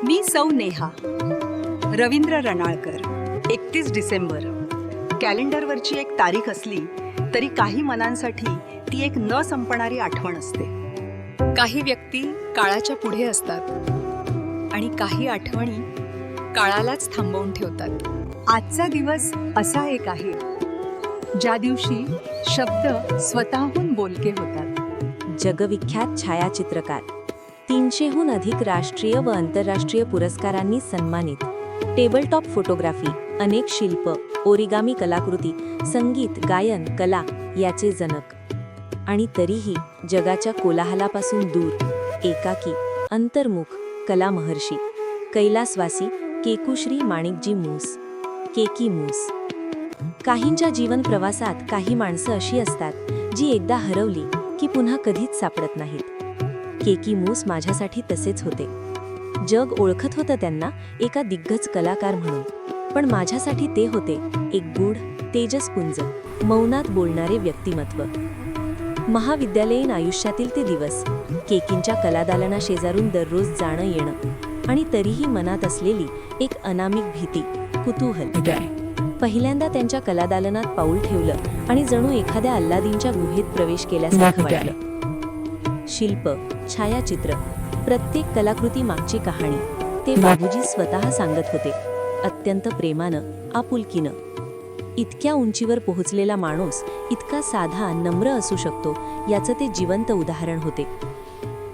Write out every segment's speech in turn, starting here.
मी सौ नेहा. रवींद्र रणाळकर. 31 डिसेंबर. कॅलेंडरवरची एक तारीख असली तरी काही मनांसाठी ती एक न संपणारी आठवण असते. काही व्यक्ती काळाच्या पुढे असतात आणि काही आठवणी काळालाच थांबवून ठेवतात. आजचा दिवस असा एक आहे ज्या दिवशी शब्द स्वतःहून बोलके होतात. जगविख्यात छायाचित्रकार, 300हून अधिक राष्ट्रीय व आंतरराष्ट्रीय पुरस्कारांनी सन्मानित, टेबलटॉप फोटोग्राफी, अनेक शिल्प, ओरिगामी कलाकृती, संगीत, गायन, कला याचे जनक. आणि तरीही जगाच्या कोलाहलापासून दूर, एकाकी, अंतर्मुख कला महर्षी, कैलासवासी केकुश्री माणिकजी मूस, केकी मूस. काहींच्या जीवन प्रवासात काही माणसं अशी असतात जी एकदा हरवली की पुन्हा कधीच सापडत नाहीत. केकी मूस माझ्यासाठी तसेच होते. जग ओळखत होतं त्यांना एका दिग्गज कलाकार म्हणून, पण माझ्यासाठी ते होते एक गूढ, तेजस्पुंज, मौनात बोलणारे व्यक्तिमत्व. महाविद्यालयीन आयुष्यातील ते दिवस, केकींच्या कलादालना शेजारून दररोज जाणं येणं, आणि तरीही मनात असलेली एक अनामिक भीती, कुतूहल. पहिल्यांदा त्यांच्या कलादालनात पाऊल ठेवलं आणि जणू एखाद्या अल्लादीनच्या गुहेत प्रवेश केल्यासारखं वाटलं. शिल्प, छायाचित्र, प्रत्येक कलाकृती मागची कहाणी ते बाबूजी स्वतः सांगत होते, अत्यंत प्रेमानं, आपुलकीनं. इतक्या उंचीवर पोहोचलेला माणूस इतका साधा, नम्र असू शकतो याचं ते जिवंत उदाहरण होते.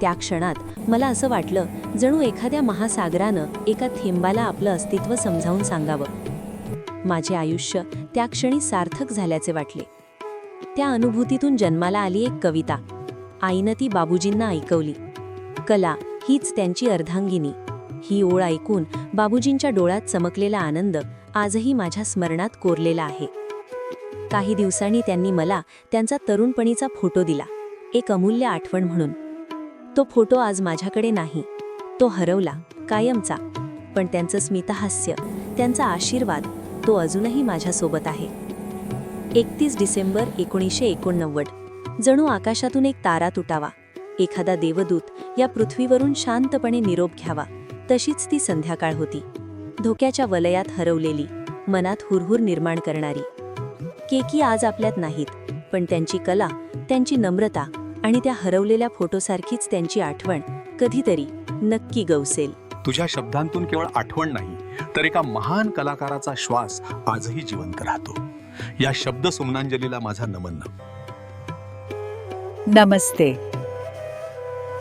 त्या क्षणात मला असं वाटलं जणू एखाद्या महासागरानं एका थेंबाला आपलं अस्तित्व समजावून सांगावं. माझे आयुष्य त्या क्षणी सार्थक झाल्याचे वाटले. त्या अनुभूतीतून जन्माला आली एक कविता. आईनं ती बाबूजींना ऐकवली. कला हीच त्यांची अर्धांगिनी. ही ओळ ऐकून बाबूजींच्या डोळ्यात चमकलेला आनंद आजही माझ्या स्मरणात कोरलेला आहे. काही दिवसांनी त्यांनी मला त्यांचा तरुणपणीचा फोटो दिला, एक अमूल्य आठवण म्हणून. तो फोटो आज माझ्याकडे नाही, तो हरवला कायमचा, पण त्यांचं स्मितहास्य, त्यांचा आशीर्वाद तो अजूनही माझ्यासोबत आहे. 31 डिसेंबर 1989. जणू आकाशातून एक तारा तुटावा, एखादा देवदूत या पृथ्वीवरून शांतपणे निरोप घ्यावा, तशीच ती संध्याकाळ होती. धोक्याच्या वलयात हरवलेली, मनात हुरहुर निर्माण करणारी. केकी आज आपल्यात नाहीत, पण त्यांची कला, त्यांची नम्रता आणि त्या हरवलेल्या फोटोसारखीच त्यांची आठवण कधीतरी नक्की गवसेल. तुझ्या शब्दांतून केवळ आठवण नाही, तर एका महान कलाकाराचा श्वास आजही जिवंत राहतो. या शब्द सुमनांजलीला माझा नमन. नमस्ते.